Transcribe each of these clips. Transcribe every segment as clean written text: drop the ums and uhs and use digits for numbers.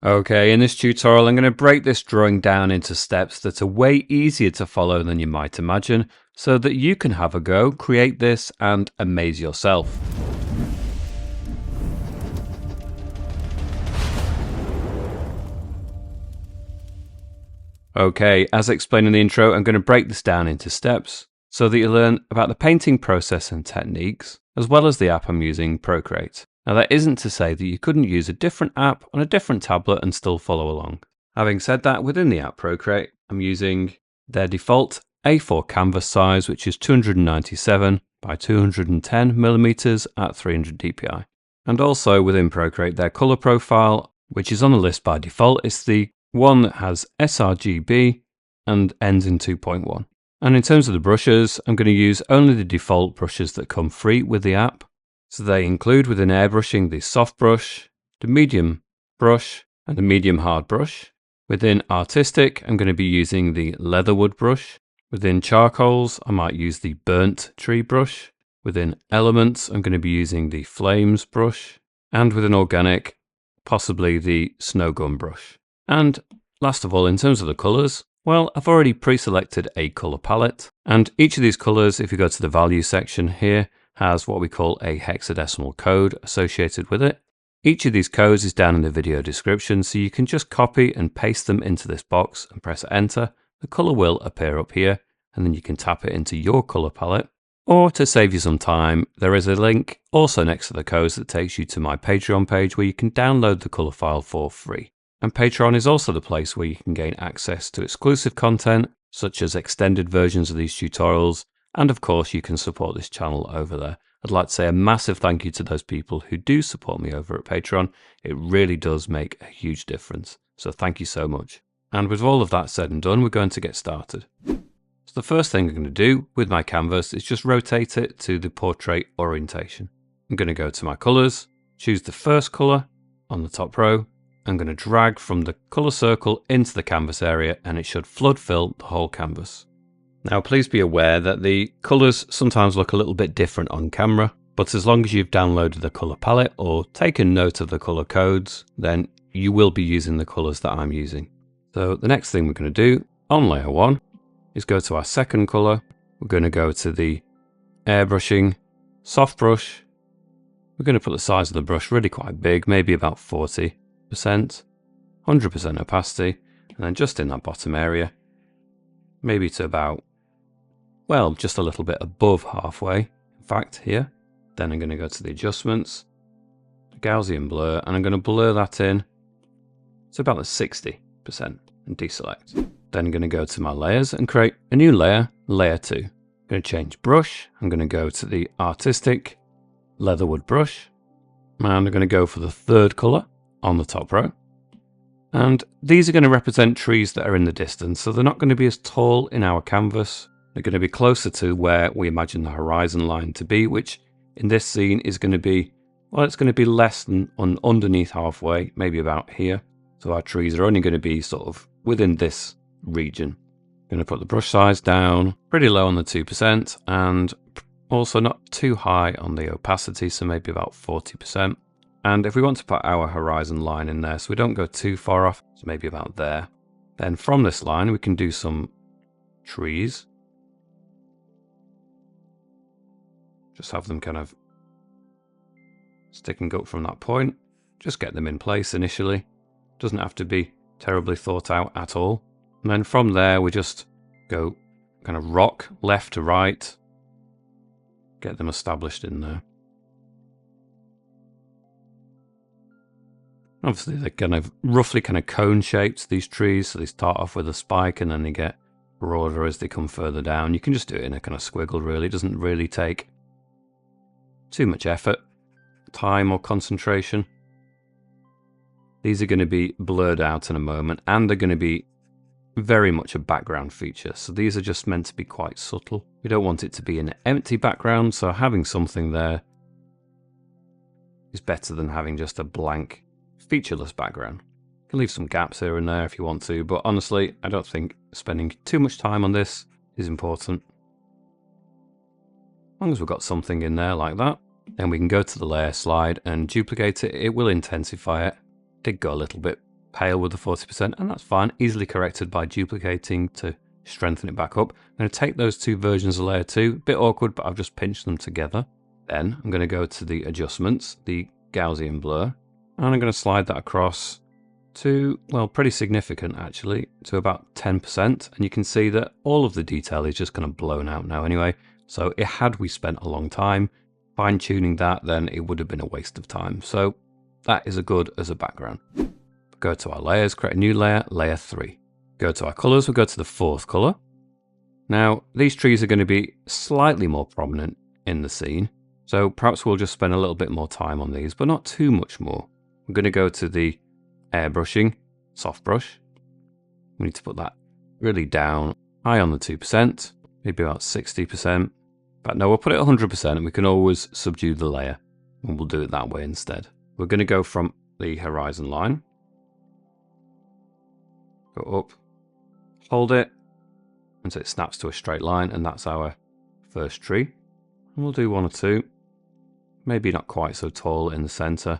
Okay, in this tutorial I'm going to break this drawing down into steps that are way easier to follow than you might imagine, so that you can have a go, create this and amaze yourself. Okay, as explained in the intro, I'm going to break this down into steps so that you learn about the painting process and techniques, as well as the app I'm using, Procreate. Now that isn't to say that you couldn't use a different app on a different tablet and still follow along. Having said that, within the app Procreate, I'm using their default A4 canvas size, which is 297 by 210 millimeters at 300 dpi. And also within Procreate, their color profile, which is on the list by default, is the one that has sRGB and ends in 2.1. And in terms of the brushes, I'm going to use only the default brushes that come free with the app. So they include within airbrushing the soft brush, the medium brush, and the medium hard brush. Within artistic, I'm going to be using the leatherwood brush. Within charcoals, I might use the burnt tree brush. Within elements, I'm going to be using the flames brush. And within organic, possibly the snow gum brush. And last of all, in terms of the colors, well, I've already pre-selected a color palette. And each of these colors, if you go to the value section here, has what we call a hexadecimal code associated with it. Each of these codes is down in the video description, so you can just copy and paste them into this box and press enter. The color will appear up here, and then you can tap it into your color palette. Or to save you some time, there is a link also next to the codes that takes you to my Patreon page where you can download the color file for free. And Patreon is also the place where you can gain access to exclusive content, such as extended versions of these tutorials, and of course you can support this channel over there. I'd like to say a massive thank you to those people who do support me over at Patreon. It really does make a huge difference. So thank you so much. And with all of that said and done, we're going to get started. So the first thing I'm going to do with my canvas is just rotate it to the portrait orientation. I'm going to go to my colors, choose the first color on the top row. I'm going to drag from the color circle into the canvas area, and it should flood fill the whole canvas. Now please be aware that the colors sometimes look a little bit different on camera, but as long as you've downloaded the color palette or taken note of the color codes, then you will be using the colors that I'm using. So the next thing we're going to do on layer 1 is go to our second color. We're going to go to the airbrushing soft brush. We're going to put the size of the brush really quite big, maybe about 40%, 100% opacity, and then just in that bottom area, maybe to about, well, just a little bit above halfway, in fact, here. Then I'm going to go to the adjustments, Gaussian blur, and I'm going to blur that in to about the 60% and deselect. Then I'm going to go to my layers and create a new layer, layer 2. I'm going to change brush. I'm going to go to the artistic leatherwood brush, and I'm going to go for the third color on the top row. And these are going to represent trees that are in the distance, so they're not going to be as tall in our canvas. They're going to be closer to where we imagine the horizon line to be, which in this scene is going to be, well, it's going to be less than underneath halfway, maybe about here. So our trees are only going to be sort of within this region. I'm going to put the brush size down pretty low on the 2% and also not too high on the opacity, so maybe about 40%. And if we want to put our horizon line in there, so we don't go too far off, so maybe about there. Then from this line, we can do some trees. Just have them kind of sticking up from that point. Just get them in place initially. Doesn't have to be terribly thought out at all. And then from there, we just go kind of rock left to right. Get them established in there. Obviously, they're kind of roughly kind of cone shaped, these trees. So they start off with a spike and then they get broader as they come further down. You can just do it in a kind of squiggle, really. It doesn't really take too much effort, time or concentration. These are going to be blurred out in a moment, and they're going to be very much a background feature. So these are just meant to be quite subtle. We don't want it to be an empty background, so having something there is better than having just a blank featureless background. You can leave some gaps here and there if you want to, but honestly, I don't think spending too much time on this is important. As long as we've got something in there like that, then we can go to the layer slide and duplicate it. It will intensify it. Did go a little bit pale with the 40%, and that's fine. Easily corrected by duplicating to strengthen it back up. I'm going to take those two versions of layer 2. A bit awkward, but I've just pinched them together. Then I'm going to go to the adjustments, the Gaussian blur, and I'm going to slide that across to, well, pretty significant actually, to about 10%. And you can see that all of the detail is just kind of blown out now anyway. So had we spent a long time fine-tuning that, then it would have been a waste of time. So that is as good as a background. Go to our layers, create a new layer, layer 3. Go to our colors, we'll go to the 4th color. Now, these trees are going to be slightly more prominent in the scene. So perhaps we'll just spend a little bit more time on these, but not too much more. We're going to go to the airbrushing, soft brush. We need to put that really down, high on the 2%, maybe about 60%. But no, we'll put it 100% and we can always subdue the layer. And we'll do it that way instead. We're going to go from the horizon line. Go up, hold it, until it snaps to a straight line, and that's our first tree. And we'll do 1 or 2. Maybe not quite so tall in the center.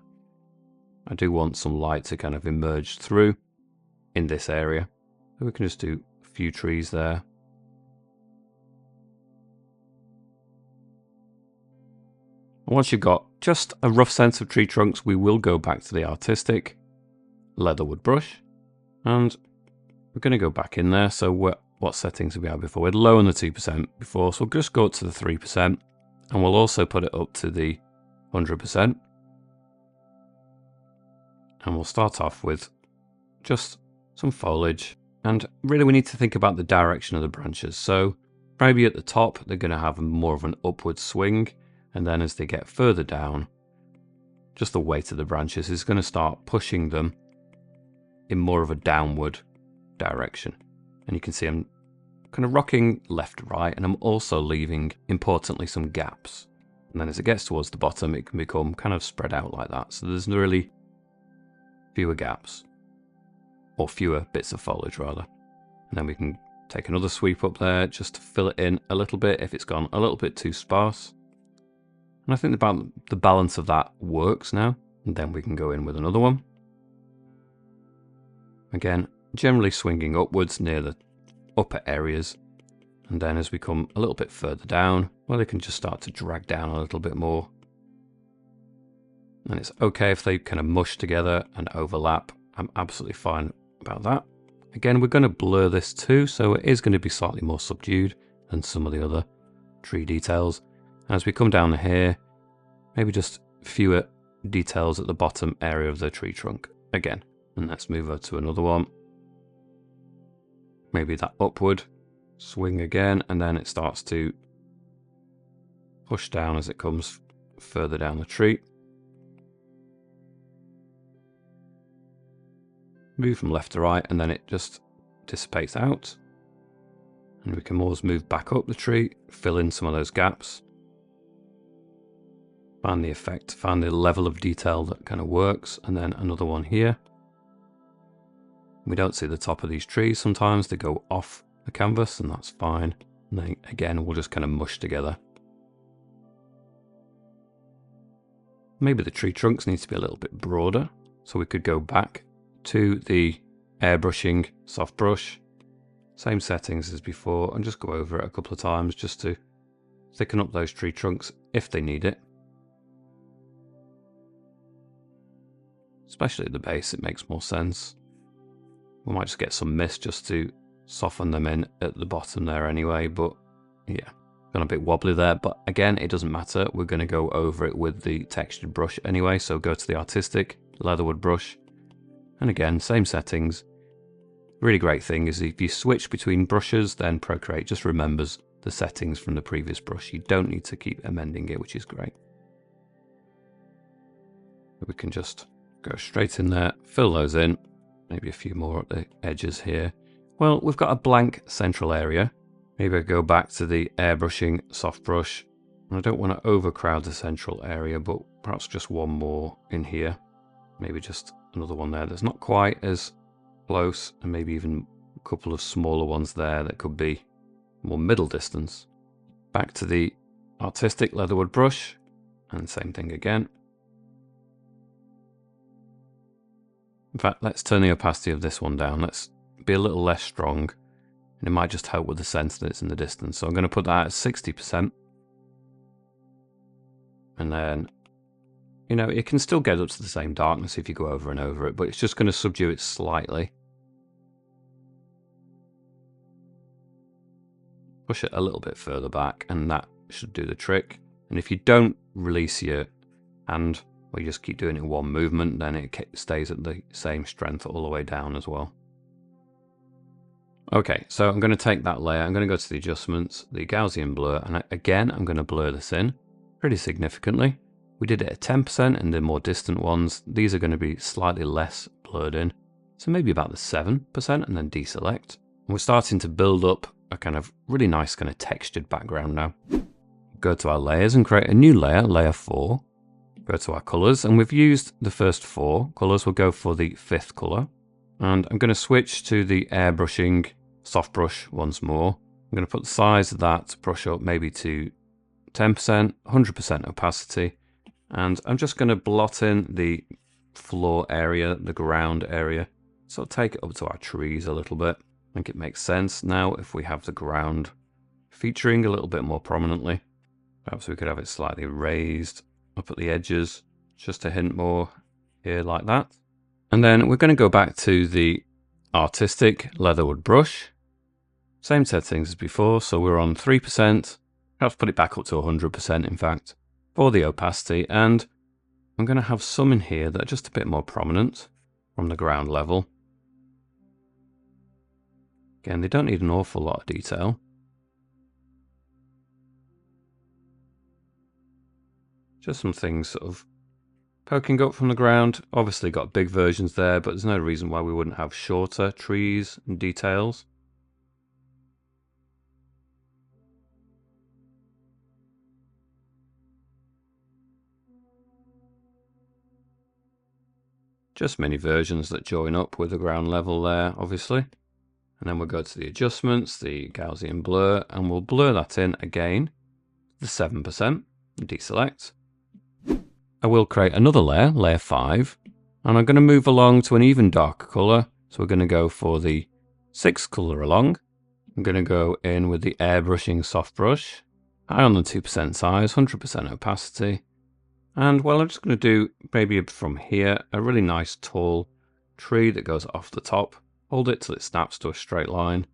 I do want some light to kind of emerge through in this area. So we can just do a few trees there. And once you've got just a rough sense of tree trunks, we will go back to the artistic leatherwood brush. And we're going to go back in there. So what settings did we have before? We had low on the 2% before. So we'll just go up to the 3%. And we'll also put it up to the 100%. And we'll start off with just some foliage. And really we need to think about the direction of the branches. So maybe at the top, they're going to have more of an upward swing. And then as they get further down, just the weight of the branches is going to start pushing them in more of a downward direction. And you can see I'm kind of rocking left to right, and I'm also leaving, importantly, some gaps. And then as it gets towards the bottom, it can become kind of spread out like that. So there's really fewer gaps, or fewer bits of foliage rather. And then we can take another sweep up there just to fill it in a little bit if it's gone a little bit too sparse. And I think about the balance of that works now. And then we can go in with another one. Again, generally swinging upwards near the upper areas. And then as we come a little bit further down, well, they can just start to drag down a little bit more. And it's okay if they kind of mush together and overlap. I'm absolutely fine about that. Again, we're going to blur this too, so it is going to be slightly more subdued than some of the other tree details. As we come down here, maybe just fewer details at the bottom area of the tree trunk again. And let's move over to another one. Maybe that upward swing again, and then it starts to push down as it comes further down the tree. Move from left to right, and then it just dissipates out. And we can always move back up the tree, fill in some of those gaps. Find the effect, find the level of detail that kind of works, and then another one here. We don't see the top of these trees sometimes, they go off the canvas, and that's fine. And then again, we'll just kind of mush together. Maybe the tree trunks need to be a little bit broader, so we could go back to the airbrushing soft brush, same settings as before, and just go over it a couple of times just to thicken up those tree trunks if they need it. Especially at the base, it makes more sense. We might just get some mist just to soften them in at the bottom there anyway, but yeah, gone a bit wobbly there, but again, it doesn't matter. We're going to go over it with the textured brush anyway, so go to the artistic leatherwood brush, and again, same settings. Really great thing is if you switch between brushes, then Procreate just remembers the settings from the previous brush. You don't need to keep amending it, which is great. We can just go straight in there, fill those in, maybe a few more at the edges here. Well, we've got a blank central area. Maybe I go back to the airbrushing soft brush. And I don't want to overcrowd the central area, but perhaps just one more in here. Maybe just another one there that's not quite as close, and maybe even a couple of smaller ones there that could be more middle distance. Back to the artistic leatherwood brush, and same thing again. In fact, let's turn the opacity of this one down. Let's be a little less strong. And it might just help with the sense that it's in the distance. So I'm going to put that at 60%. And then, you know, it can still get up to the same darkness if you go over and over it, but it's just going to subdue it slightly. Push it a little bit further back, and that should do the trick. And if you don't release your hand, or you just keep doing it in one movement, then it stays at the same strength all the way down as well. Okay, so I'm going to take that layer, I'm going to go to the adjustments, the Gaussian blur, and again, I'm going to blur this in pretty significantly. We did it at 10%, and the more distant ones, these are going to be slightly less blurred in. So maybe about the 7%, and then deselect. And we're starting to build up a kind of really nice kind of textured background now. Go to our layers and create a new layer, layer 4. Go to our colors, and we've used the first 4 colors. We'll go for the 5th color. And I'm going to switch to the airbrushing soft brush once more. I'm going to put the size of that brush up maybe to 10%, 100% opacity. And I'm just going to blot in the floor area, the ground area. So I'll take it up to our trees a little bit. I think it makes sense. Now, if we have the ground featuring a little bit more prominently, perhaps we could have it slightly raised up at the edges, just a hint more here like that. And then we're going to go back to the artistic leatherwood brush. Same settings as before, so we're on 3%. I have to put it back up to 100% in fact, for the opacity, and I'm going to have some in here that are just a bit more prominent from the ground level. Again, they don't need an awful lot of detail. Just some things sort of poking up from the ground. Obviously got big versions there, but there's no reason why we wouldn't have shorter trees and details. Just mini versions that join up with the ground level there, obviously. And then we'll go to the adjustments, the Gaussian blur, and we'll blur that in again, the 7%, deselect. I will create another layer, layer 5, and I'm going to move along to an even darker color. So we're going to go for the 6th color along. I'm going to go in with the airbrushing soft brush, high on the 2% size, 100% opacity. And well, I'm just going to do maybe from here a really nice tall tree that goes off the top. Hold it till it snaps to a straight line.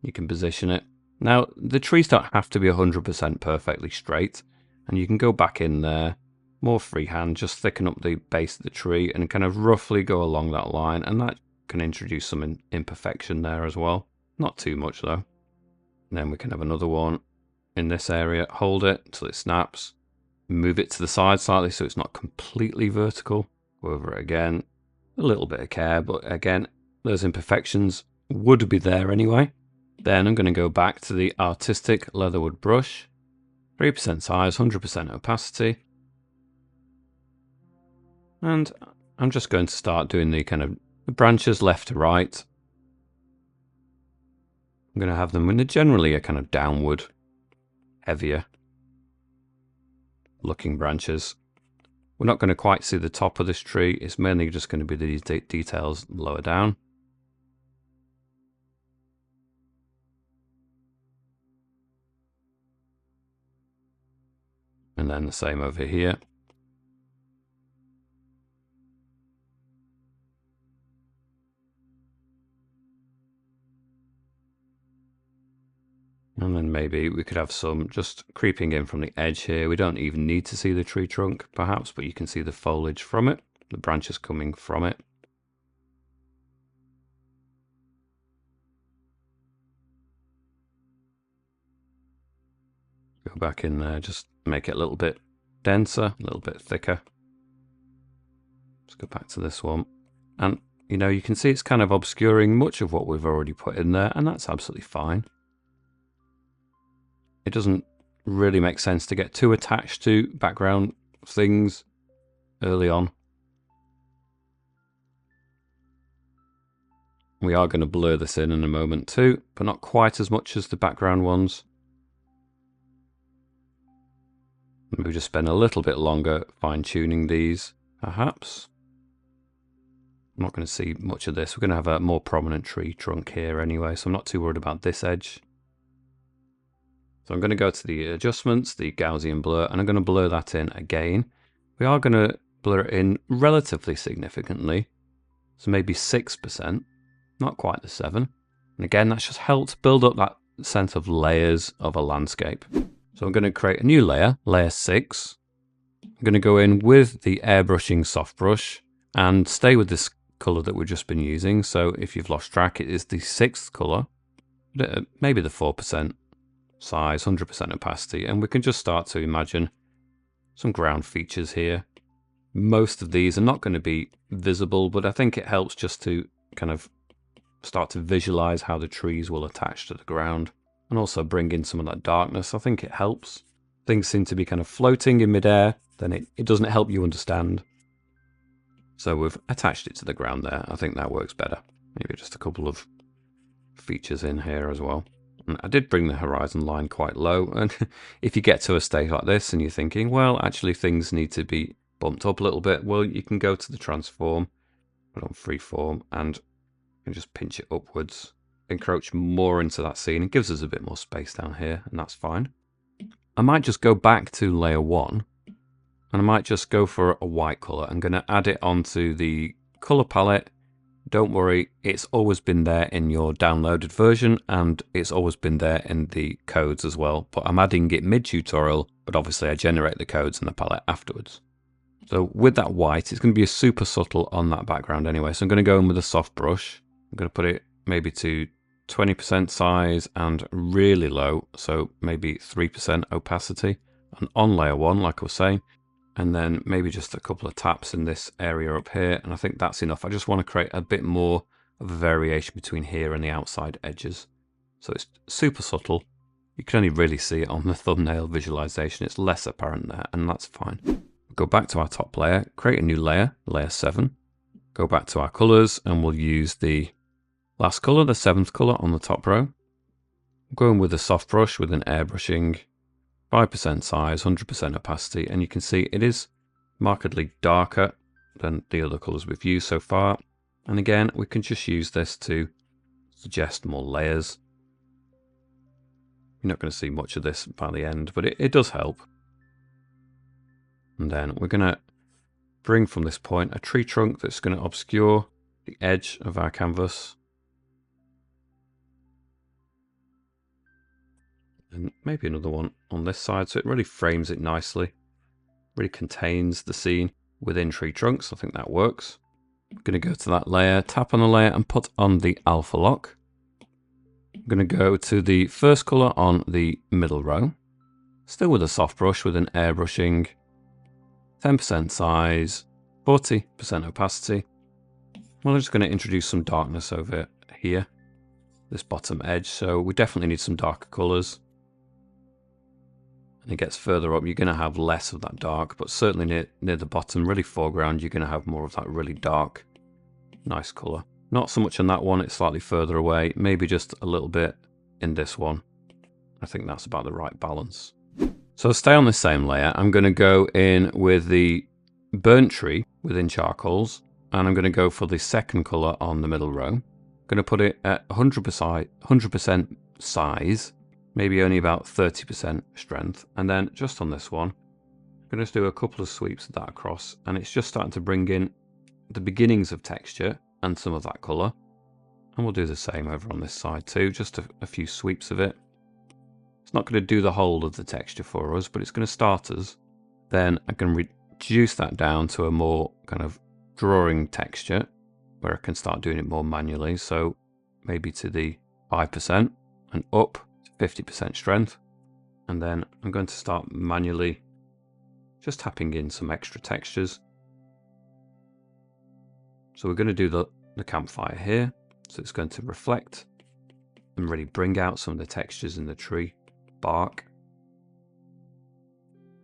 You can position it. Now, the trees don't have to be 100% perfectly straight, and you can go back in there, more freehand, just thicken up the base of the tree and kind of roughly go along that line, and that can introduce some imperfection there as well. Not too much though. And then we can have another one in this area. Hold it till it snaps. Move it to the side slightly so it's not completely vertical. Go over it again. A little bit of care, but again, those imperfections would be there anyway. Then I'm going to go back to the artistic leatherwood brush. 3% size, 100% opacity. And I'm just going to start doing the kind of the branches left to right. I'm going to have them in generally a kind of downward, heavier looking branches. We're not going to quite see the top of this tree. It's mainly just going to be the details lower down. And then the same over here. And then maybe we could have some just creeping in from the edge here. We don't even need to see the tree trunk, perhaps, but you can see the foliage from it, the branches coming from it. Go back in there, just make it a little bit denser, a little bit thicker. Let's go back to this one. And, you know, you can see it's kind of obscuring much of what we've already put in there, and that's absolutely fine. It doesn't really make sense to get too attached to background things early on. We are going to blur this in a moment too, but not quite as much as the background ones. Maybe just spend a little bit longer fine-tuning these, perhaps. I'm not going to see much of this. We're going to have a more prominent tree trunk here anyway, so I'm not too worried about this edge. So I'm going to go to the adjustments, the Gaussian blur, and I'm going to blur that in again. We are going to blur it in relatively significantly, so maybe 6%, not quite the 7. And again, that's just helped build up that sense of layers of a landscape. So I'm going to create a new layer, layer 6. I'm going to go in with the airbrushing soft brush and stay with this color that we've just been using. So if you've lost track, it is the 6th color, maybe the 4% size, 100% opacity, and we can just start to imagine some ground features here. Most of these are not going to be visible, but I think it helps just to kind of start to visualize how the trees will attach to the ground and also bring in some of that darkness. I think it helps. Things seem to be kind of floating in midair, then it doesn't help you understand. So we've attached it to the ground there. I think that works better. Maybe just a couple of features in here as well. And I did bring the horizon line quite low, and if you get to a state like this and you're thinking, well, actually things need to be bumped up a little bit, well, you can go to the transform, put on freeform, and you can just pinch it upwards, encroach more into that scene. It gives us a bit more space down here, and that's fine. I might just go back to layer 1, and I might just go for a white color. I'm going to add it onto the color palette. Don't worry, it's always been there in your downloaded version, and it's always been there in the codes as well. But I'm adding it mid-tutorial, but obviously I generate the codes in the palette afterwards. So with that white, it's going to be super subtle on that background anyway. So I'm going to go in with a soft brush. I'm going to put it maybe to 20% size and really low, so maybe 3% opacity. And on layer 1, like I was saying, and then maybe just a couple of taps in this area up here, and I think that's enough. I just want to create a bit more of a variation between here and the outside edges. So it's super subtle. You can only really see it on the thumbnail visualization. It's less apparent there, and that's fine. Go back to our top layer, create a new layer, layer 7. Go back to our colors, and we'll use the last color, the 7th color on the top row. I'm going with a soft brush with an airbrushing, 5% size, 100% opacity, and you can see it is markedly darker than the other colors we've used so far. And again, we can just use this to suggest more layers. You're not going to see much of this by the end, but it does help. And then we're going to bring from this point a tree trunk that's going to obscure the edge of our canvas. And maybe another one on this side, so it really frames it nicely. Really contains the scene within tree trunks. I think that works. I'm going to go to that layer, tap on the layer, and put on the alpha lock. I'm going to go to the first color on the middle row. Still with a soft brush with an airbrushing, 10% size, 40% opacity. Well, I'm just going to introduce some darkness over here, this bottom edge. So we definitely need some darker colors. And it gets further up, you're going to have less of that dark, but certainly near the bottom, really foreground, you're going to have more of that really dark, nice color. Not so much on that one, it's slightly further away, maybe just a little bit in this one. I think that's about the right balance. So stay on the same layer. I'm going to go in with the burnt tree within charcoals, and I'm going to go for the second color on the middle row. I'm going to put it at 100% size, maybe only about 30% strength. And then just on this one, I'm going to do a couple of sweeps of that across, and it's just starting to bring in the beginnings of texture and some of that color. And we'll do the same over on this side too, just a few sweeps of it. It's not going to do the whole of the texture for us, but it's going to start us. Then I can reduce that down to a more kind of drawing texture, where I can start doing it more manually. So maybe to the 5% and up to 50% strength. And then I'm going to start manually just tapping in some extra textures. So we're going to do the campfire here. So it's going to reflect and really bring out some of the textures in the tree bark.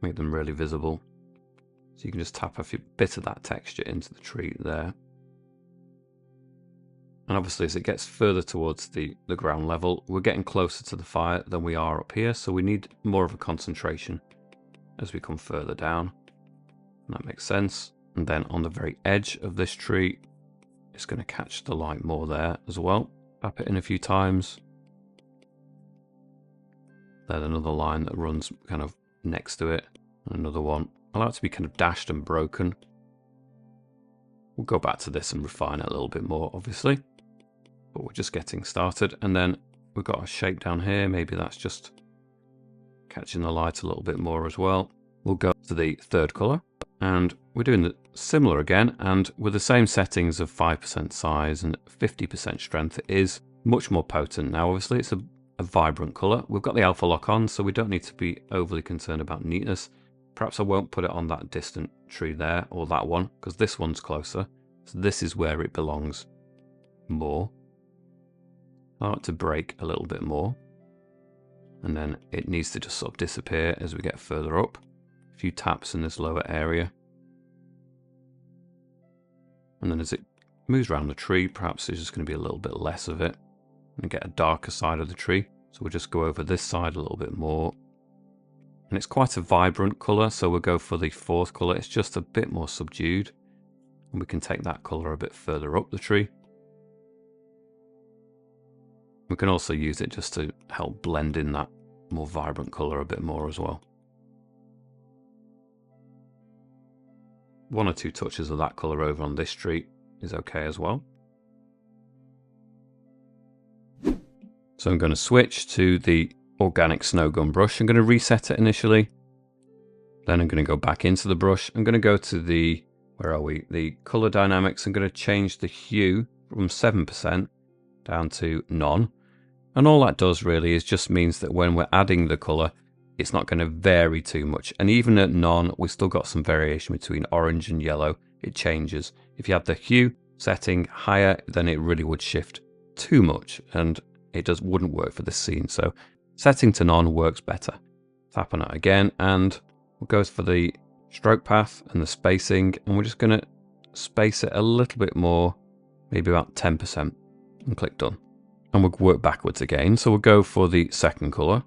Make them really visible. So you can just tap a bit of that texture into the tree there. And obviously as it gets further towards the ground level, we're getting closer to the fire than we are up here. So we need more of a concentration as we come further down. And that makes sense. And then on the very edge of this tree, it's going to catch the light more there as well. Tap it in a few times. Then another line that runs kind of next to it. Another one. I like it to be kind of dashed and broken. We'll go back to this and refine it a little bit more, obviously. But we're just getting started. And then we've got a shape down here. Maybe that's just catching the light a little bit more as well. We'll go to the third color. And we're doing the similar again. And with the same settings of 5% size and 50% strength, it is much more potent. Now, obviously, it's a vibrant color. We've got the alpha lock on, so we don't need to be overly concerned about neatness. Perhaps I won't put it on that distant tree there, or that one, because this one's closer. So this is where it belongs more. I like to break a little bit more. And then it needs to just sort of disappear as we get further up. A few taps in this lower area. And then as it moves around the tree, perhaps there's just going to be a little bit less of it. And get a darker side of the tree. So we'll just go over this side a little bit more. And it's quite a vibrant colour, so we'll go for the fourth colour. It's just a bit more subdued. And we can take that colour a bit further up the tree. We can also use it just to help blend in that more vibrant colour a bit more as well. One or two touches of that colour over on this tree is okay as well. So I'm going to switch to the organic snow gun brush. I'm going to reset it initially. Then I'm going to go back into the brush. I'm going to go to the, where are we? The color dynamics. I'm going to change the hue from 7% down to none. And all that does really is just means that when we're adding the color, it's not going to vary too much. And even at none, we've still got some variation between orange and yellow. It changes. If you have the hue setting higher, then it really would shift too much. And it just wouldn't work for this scene. So setting to none works better. Tap on it again, and we'll go for the stroke path and the spacing, and we're just going to space it a little bit more, maybe about 10%, and click done. And we'll work backwards again. So we'll go for the second color,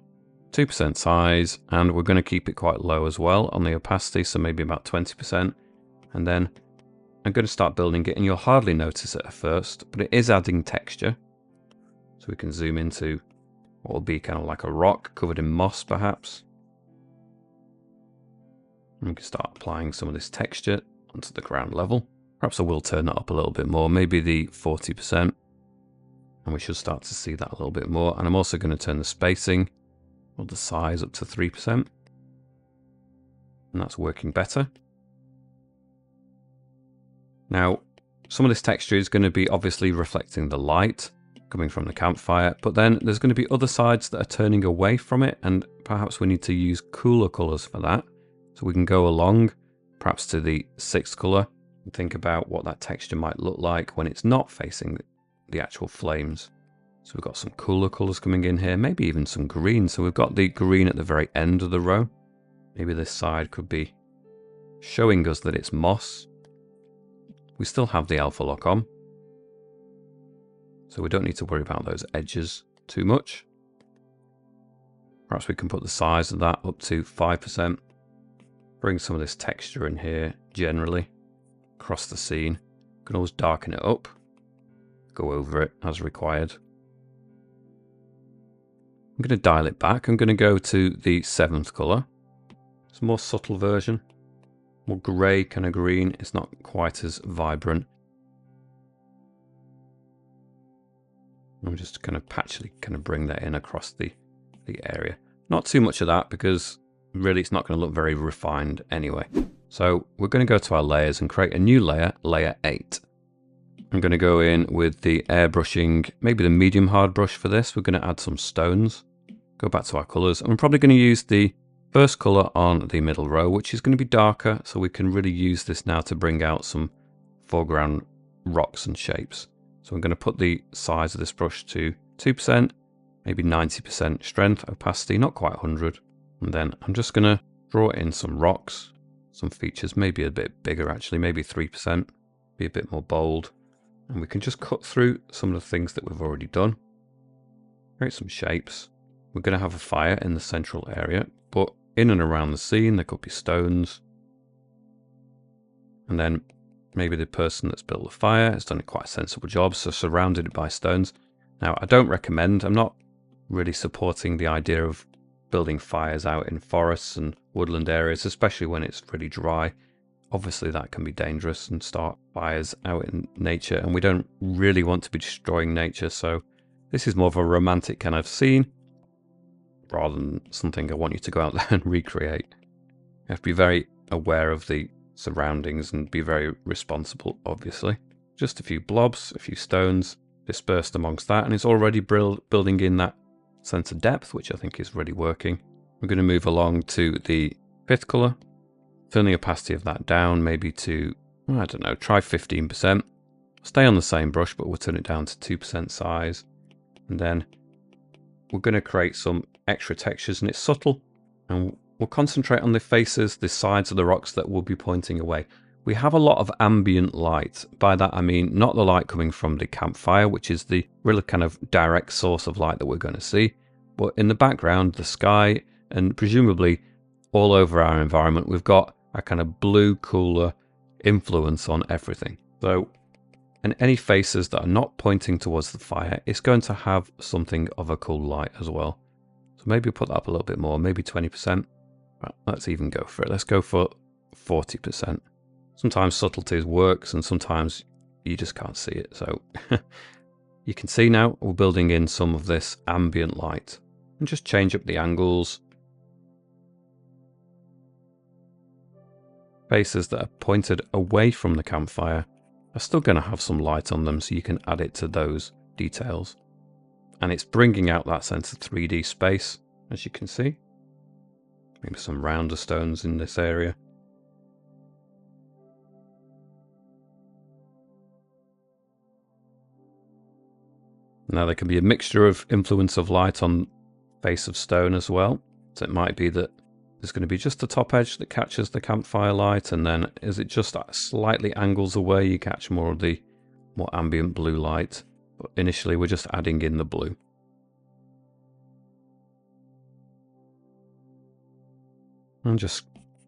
2% size, and we're going to keep it quite low as well on the opacity, so maybe about 20%. And then I'm going to start building it, and you'll hardly notice it at first, but it is adding texture. So we can zoom into what will be kind of like a rock covered in moss, perhaps. And we can start applying some of this texture onto the ground level. Perhaps I will turn that up a little bit more, maybe the 40%. And we should start to see that a little bit more. And I'm also going to turn the spacing or the size up to 3%. And that's working better. Now, some of this texture is going to be obviously reflecting the light coming from the campfire, but then there's going to be other sides that are turning away from it, and perhaps we need to use cooler colors for that. So we can go along perhaps to the sixth color and think about what that texture might look like when it's not facing the actual flames. So we've got some cooler colors coming in here, maybe even some green. So we've got the green at the very end of the row. Maybe this side could be showing us that it's moss. We still have the alpha lock on, so we don't need to worry about those edges too much. Perhaps we can put the size of that up to 5%. Bring some of this texture in here generally across the scene. You can always darken it up, go over it as required. I'm going to dial it back. I'm going to go to the seventh color. It's a more subtle version, more grey kind of green. It's not quite as vibrant. I'm just kind of patchily kind of bring that in across the area. Not too much of that because really it's not going to look very refined anyway. So we're going to go to our layers and create a new layer, layer 8. I'm going to go in with the airbrushing, maybe the medium hard brush for this. We're going to add some stones. Go back to our colors. And we're probably going to use the first color on the middle row, which is going to be darker. So we can really use this now to bring out some foreground rocks and shapes. So I'm going to put the size of this brush to 2%, maybe 90% strength, opacity, not quite 100. And then I'm just going to draw in some rocks, some features, maybe a bit bigger actually, maybe 3%, be a bit more bold. And we can just cut through some of the things that we've already done. Create some shapes. We're going to have a fire in the central area, but in and around the scene there could be stones. And then maybe the person that's built the fire has done a quite sensible job, so surrounded it by stones. Now, I don't recommend, I'm not really supporting the idea of building fires out in forests and woodland areas, especially when it's really dry. Obviously that can be dangerous and start fires out in nature, and we don't really want to be destroying nature, so this is more of a romantic kind of scene rather than something I want you to go out there and recreate. You have to be very aware of the surroundings and be very responsible, obviously. Just a few blobs, a few stones dispersed amongst that, and it's already building in that sense of depth, which I think is really working. We're going to move along to the fifth colour. Turn the opacity of that down, maybe to, I don't know, try 15%. Stay on the same brush, but we'll turn it down to 2% size. And then we're going to create some extra textures, and it's subtle. And we'll concentrate on the faces, the sides of the rocks that will be pointing away. We have a lot of ambient light. By that I mean not the light coming from the campfire, which is the really kind of direct source of light that we're going to see. But in the background, the sky, and presumably all over our environment, we've got a kind of blue, cooler influence on everything. So, and any faces that are not pointing towards the fire, it's going to have something of a cool light as well. So maybe put that up a little bit more, maybe 20%. Right, let's even go for it. Let's go for 40%. Sometimes subtlety works and sometimes you just can't see it. So you can see now we're building in some of this ambient light, and just change up the angles. Faces that are pointed away from the campfire are still going to have some light on them, so you can add it to those details. And it's bringing out that sense of 3D space, as you can see. Maybe some rounder stones in this area. Now there can be a mixture of influence of light on face of stone as well. So it might be that there's going to be just the top edge that catches the campfire light, and then is it just slightly angles away you catch more of the more ambient blue light. But initially we're just adding in the blue. And just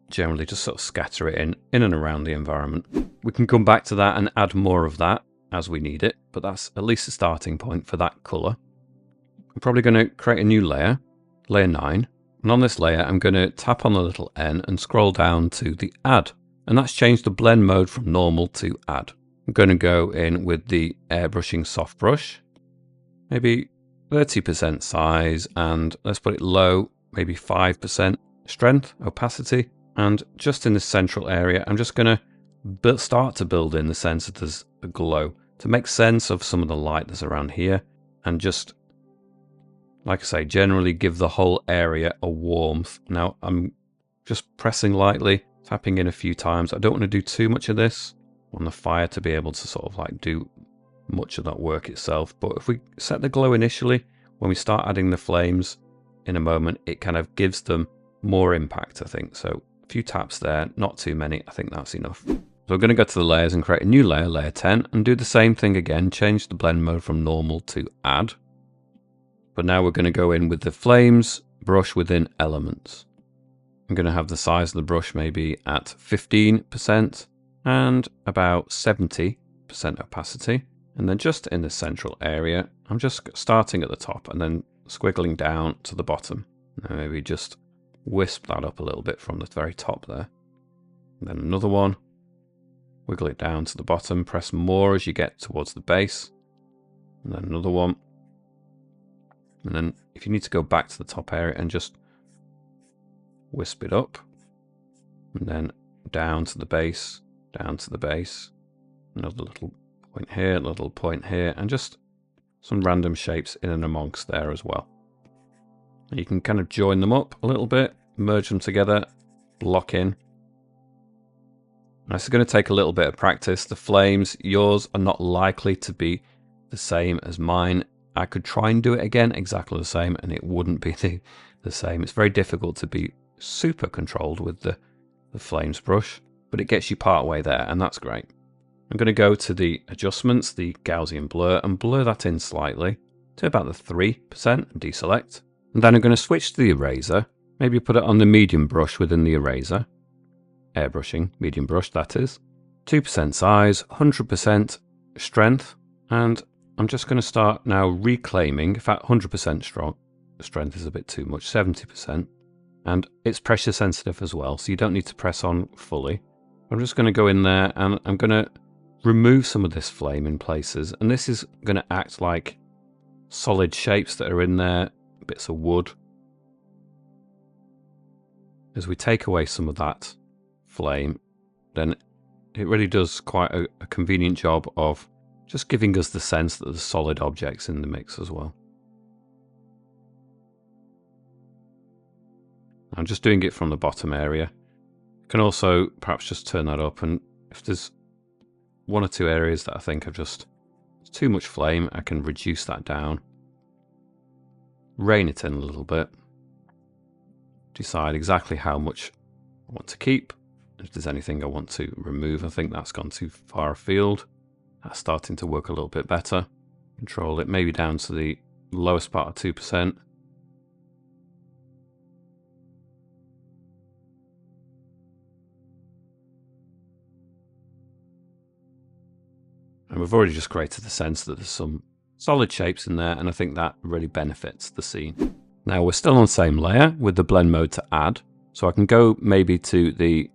generally just sort of scatter it in and around the environment. We can come back to that and add more of that as we need it, but that's at least a starting point for that colour. I'm probably going to create a new layer, layer 9, and on this layer I'm going to tap on the little N and scroll down to the add, and that's changed the blend mode from normal to add. I'm going to go in with the airbrushing soft brush, maybe 30% size, and let's put it low, maybe 5% strength, opacity, and just in the central area I'm just going to start to build in the sense that there's a glow to make sense of some of the light that's around here, and just, like I say, generally give the whole area a warmth. Now I'm just pressing lightly, tapping in a few times. I don't want to do too much of this. I want the fire to be able to sort of like do much of that work itself, but if we set the glow initially, when we start adding the flames in a moment, it kind of gives them more impact, I think. So a few taps there, not too many, I think that's enough. So we're going to go to the layers and create a new layer, layer 10, and do the same thing again, change the blend mode from normal to add. But now we're going to go in with the flames brush within elements. I'm going to have the size of the brush maybe at 15% and about 70% opacity. And then just in the central area, I'm just starting at the top and then squiggling down to the bottom. And maybe just wisp that up a little bit from the very top there. And then another one. Wiggle it down to the bottom, press more as you get towards the base. And then another one. And then if you need to go back to the top area and just wisp it up. And then down to the base, down to the base. Another little point here, little point here, and just some random shapes in and amongst there as well. And you can kind of join them up a little bit, merge them together, block in. Now, it's going to take a little bit of practice. The flames, yours are not likely to be the same as mine. I could try and do it again exactly the same and it wouldn't be the same. It's very difficult to be super controlled with the flames brush, but it gets you part way there and that's great. I'm going to go to the adjustments, the Gaussian blur, and blur that in slightly to about the 3% and deselect. And then I'm going to switch to the eraser, maybe put it on the medium brush within the eraser. Airbrushing, medium brush that is. 2% size, 100% strength, and I'm just going to start now reclaiming. In fact, 100% strong. Strength is a bit too much, 70%. And it's pressure sensitive as well, so you don't need to press on fully. I'm just going to go in there and I'm going to remove some of this flame in places, and this is going to act like solid shapes that are in there, bits of wood. As we take away some of that flame, then it really does quite a convenient job of just giving us the sense that there's solid objects in the mix as well. I'm just doing it from the bottom area. You can also perhaps just turn that up, and if there's one or two areas that I think are just too much flame, I can reduce that down. Rein it in a little bit. Decide exactly how much I want to keep. If there's anything I want to remove, I think that's gone too far afield. That's starting to work a little bit better. Control it maybe down to the lowest part of 2%. And we've already just created the sense that there's some solid shapes in there, and I think that really benefits the scene. Now we're still on the same layer with the blend mode to add, so I can go maybe to the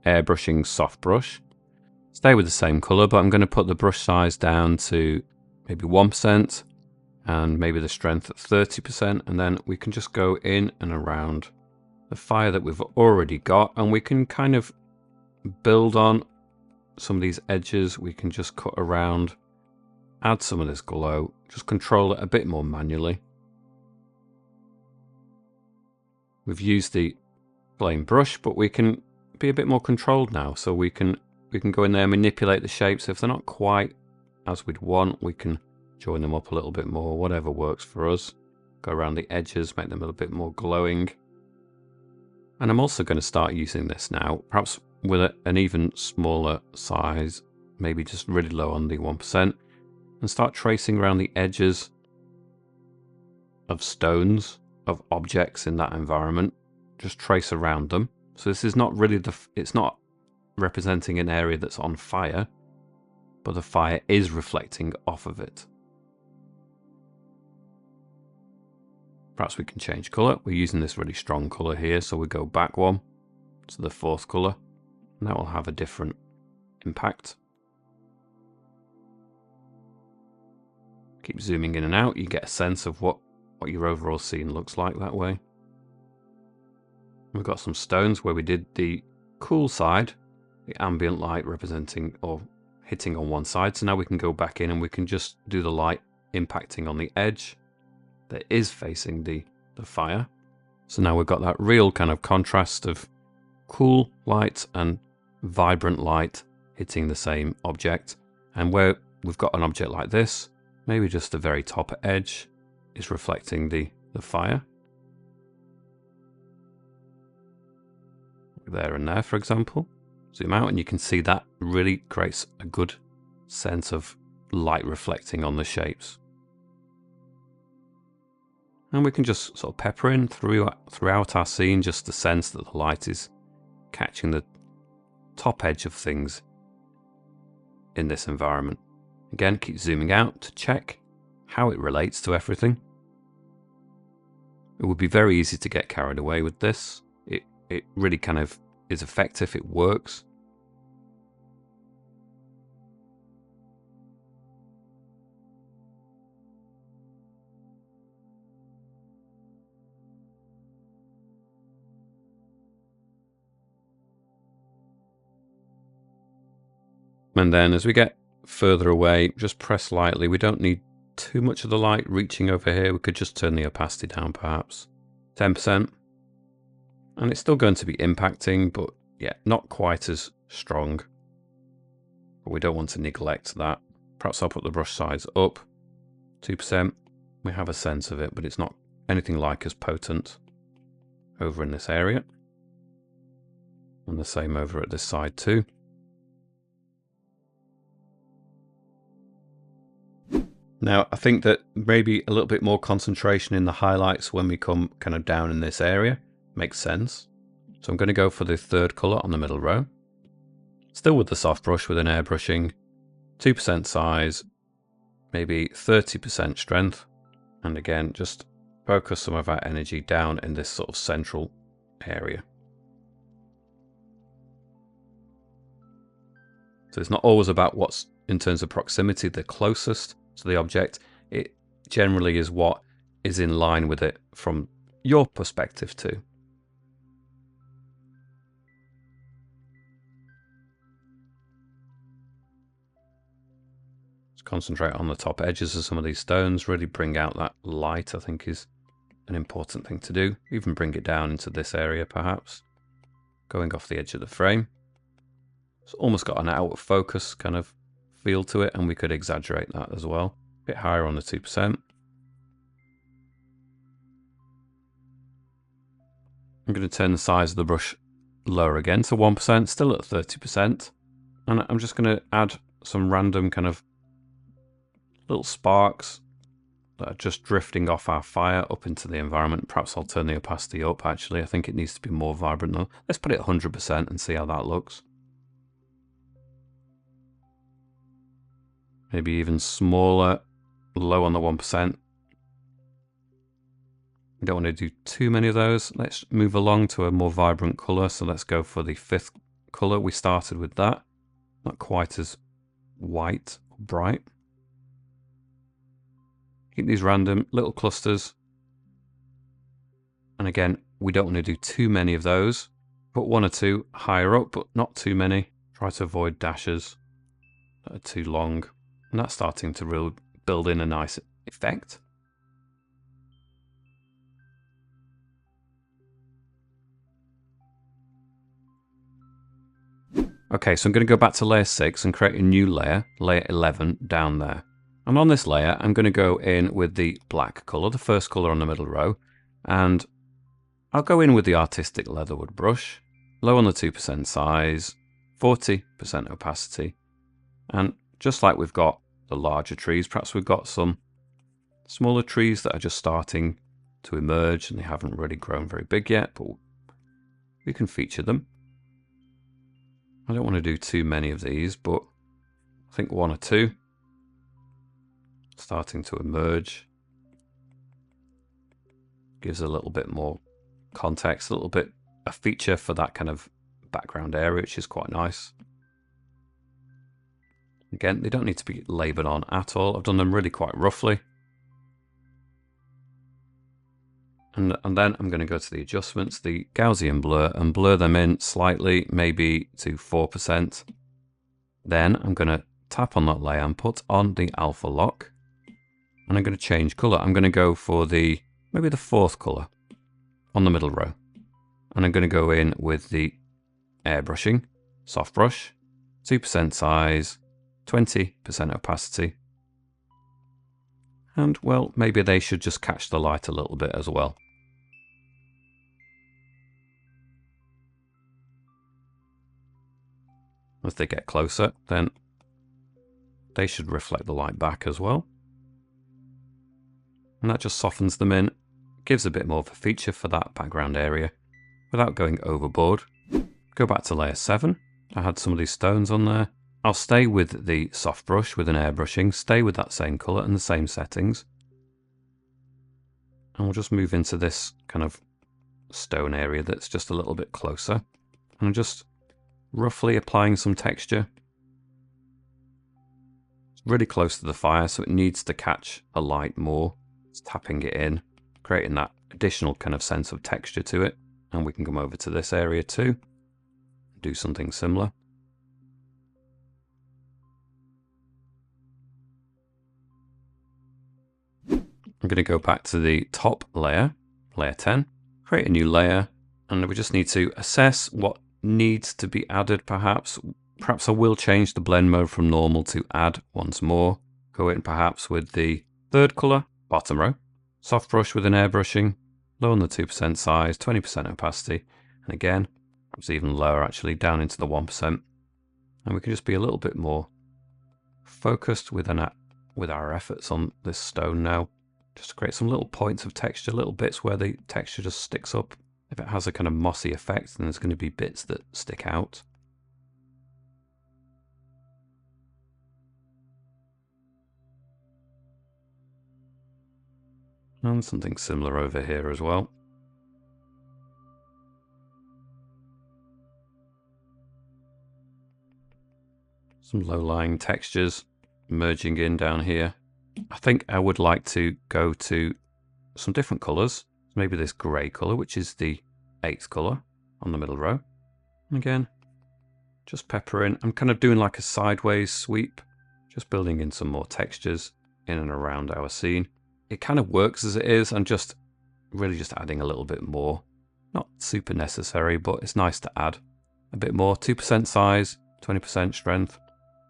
airbrushing soft brush, stay with the same color, but I'm going to put the brush size down to maybe 1% and maybe the strength at 30%, and then we can just go in and around the fire that we've already got, and we can kind of build on some of these edges. We can just cut around, add some of this glow, just control it a bit more manually. We've used the flame brush, but we can be a bit more controlled now, so we can go in there and manipulate the shapes. If they're not quite as we'd want, we can join them up a little bit more, whatever works for us. Go around the edges, make them a little bit more glowing. And I'm also going to start using this now, perhaps with an even smaller size, maybe just really low on the 1%, and start tracing around the edges of stones, of objects in that environment. Just trace around them. So this is not really it's not representing an area that's on fire, but the fire is reflecting off of it. Perhaps we can change color. We're using this really strong color here, so we go back one to the fourth color, and that will have a different impact. Keep zooming in and out, you get a sense of what your overall scene looks like that way. We've got some stones where we did the cool side, the ambient light representing or hitting on one side, so now we can go back in and we can just do the light impacting on the edge that is facing the fire. So now we've got that real kind of contrast of cool light and vibrant light hitting the same object. And where we've got an object like this, maybe just the very top edge is reflecting the fire. There and there, for example. Zoom out and you can see that really creates a good sense of light reflecting on the shapes. And we can just sort of pepper in throughout our scene just the sense that the light is catching the top edge of things in this environment. Again, keep zooming out to check how it relates to everything. It would be very easy to get carried away with this. It really kind of is effective, it works. And then as we get further away, just press lightly. We don't need too much of the light reaching over here. We could just turn the opacity down perhaps 10%. And it's still going to be impacting, but yeah, not quite as strong. But we don't want to neglect that. Perhaps I'll put the brush size up 2%. We have a sense of it, but it's not anything like as potent over in this area. And the same over at this side too. Now, I think that maybe a little bit more concentration in the highlights when we come kind of down in this area makes sense. So I'm going to go for the third color on the middle row. Still with the soft brush with an airbrushing, 2% size, maybe 30% strength. And again, just focus some of our energy down in this sort of central area. So it's not always about what's, in terms of proximity, the closest to the object. It generally is what is in line with it from your perspective too. Just concentrate on the top edges of some of these stones, really bring out that light, I think is an important thing to do. Even bring it down into this area perhaps, going off the edge of the frame. It's almost got an out of focus kind of feel to it, and we could exaggerate that as well. A bit higher on the 2%. I'm going to turn the size of the brush lower again to 1%, still at 30%. And I'm just going to add some random kind of little sparks that are just drifting off our fire up into the environment. Perhaps I'll turn the opacity up actually. I think it needs to be more vibrant though. Let's put it 100% and see how that looks. Maybe even smaller, low on the 1%. We don't want to do too many of those. Let's move along to a more vibrant colour. So let's go for the 5th colour. We started with that. Not quite as white or bright. Keep these random little clusters. And again, we don't want to do too many of those. Put 1 or 2 higher up, but not too many. Try to avoid dashes that are too long. And that's starting to really build in a nice effect. Okay, so I'm going to go back to layer 6 and create a new layer, layer 11, down there. And on this layer, I'm going to go in with the black colour, the first colour on the middle row. And I'll go in with the artistic leatherwood brush, low on the 2% size, 40% opacity. And just like we've got the larger trees, perhaps we've got some smaller trees that are just starting to emerge and they haven't really grown very big yet, but we can feature them. I don't want to do too many of these, but I think 1 or 2 starting to emerge. Gives a little bit more context, a little bit a feature for that kind of background area, which is quite nice. Again, they don't need to be laboured on at all. I've done them really quite roughly. And then I'm going to go to the adjustments, the Gaussian blur, and blur them in slightly, maybe to 4%. Then I'm going to tap on that layer and put on the alpha lock. And I'm going to change colour. I'm going to go for maybe the 4th colour on the middle row. And I'm going to go in with the airbrushing, soft brush, 2% size, 20% opacity. And well, maybe they should just catch the light a little bit as well. As they get closer, then they should reflect the light back as well. And that just softens them in, gives a bit more of a feature for that background area without going overboard. Go back to layer 7. I had some of these stones on there. I'll stay with the soft brush with an airbrushing, stay with that same colour and the same settings. And we'll just move into this kind of stone area that's just a little bit closer. And I'm just roughly applying some texture. It's really close to the fire, so it needs to catch a light more. It's tapping it in, creating that additional kind of sense of texture to it. And we can come over to this area too, do something similar. I'm going to go back to the top layer, layer 10, create a new layer, and we just need to assess what needs to be added perhaps. Perhaps I will change the blend mode from normal to add once more. Go in perhaps with the 3rd colour, bottom row, soft brush with an airbrushing, low on the 2% size, 20% opacity, and again, perhaps even lower actually, down into the 1%. And we can just be a little bit more focused with our efforts on this stone now. Just to create some little points of texture, little bits where the texture just sticks up. If it has a kind of mossy effect, then there's going to be bits that stick out. And something similar over here as well. Some low-lying textures merging in down here. I think I would like to go to some different colours. Maybe this grey colour, which is the 8th colour on the middle row. Again, just pepper in. I'm kind of doing like a sideways sweep, just building in some more textures in and around our scene. It kind of works as it is. I'm just really just adding a little bit more. Not super necessary, but it's nice to add a bit more. 2% size, 20% strength.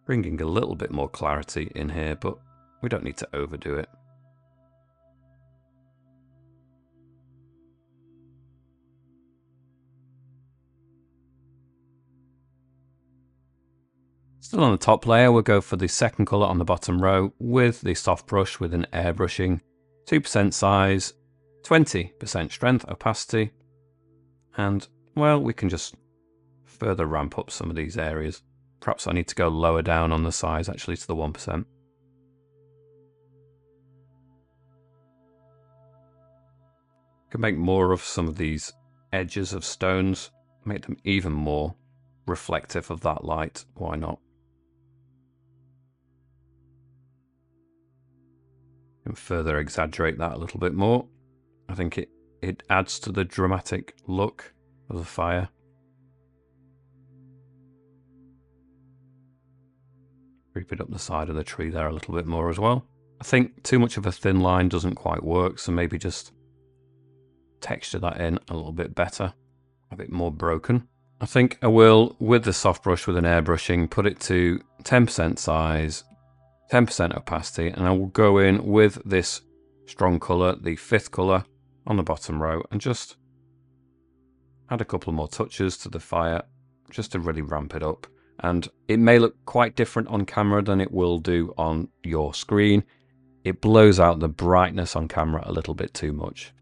Bringing a little bit more clarity in here, but we don't need to overdo it. Still on the top layer, we'll go for the second colour on the bottom row with the soft brush with an airbrushing. 2% size, 20% strength, opacity. And, well, we can just further ramp up some of these areas. Perhaps I need to go lower down on the size, actually, to the 1%. Can make more of some of these edges of stones, make them even more reflective of that light. Why not? And further exaggerate that a little bit more. I think it adds to the dramatic look of the fire. Creep it up the side of the tree there a little bit more as well. I think too much of a thin line doesn't quite work, so maybe just texture that in a little bit better, a bit more broken. I think I will, with the soft brush with an airbrushing, put it to 10% size, 10% opacity, and I will go in with this strong colour, the 5th colour on the bottom row, and just add a couple more touches to the fire just to really ramp it up. And it may look quite different on camera than it will do on your screen. It blows out the brightness on camera a little bit too much.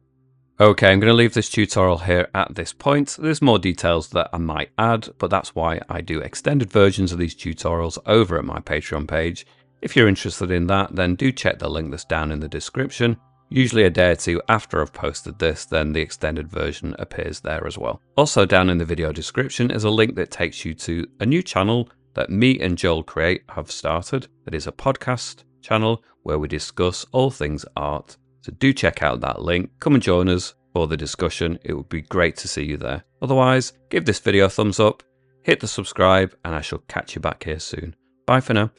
Okay, I'm going to leave this tutorial here at this point. There's more details that I might add, but that's why I do extended versions of these tutorials over at my Patreon page. If you're interested in that, then do check the link that's down in the description. Usually a day or two after I've posted this, then the extended version appears there as well. Also down in the video description is a link that takes you to a new channel that me and Joel Create have started. That is a podcast channel where we discuss all things art. So do check out that link. Come and join us for the discussion. It would be great to see you there. Otherwise, give this video a thumbs up, hit the subscribe, and I shall catch you back here soon. Bye for now.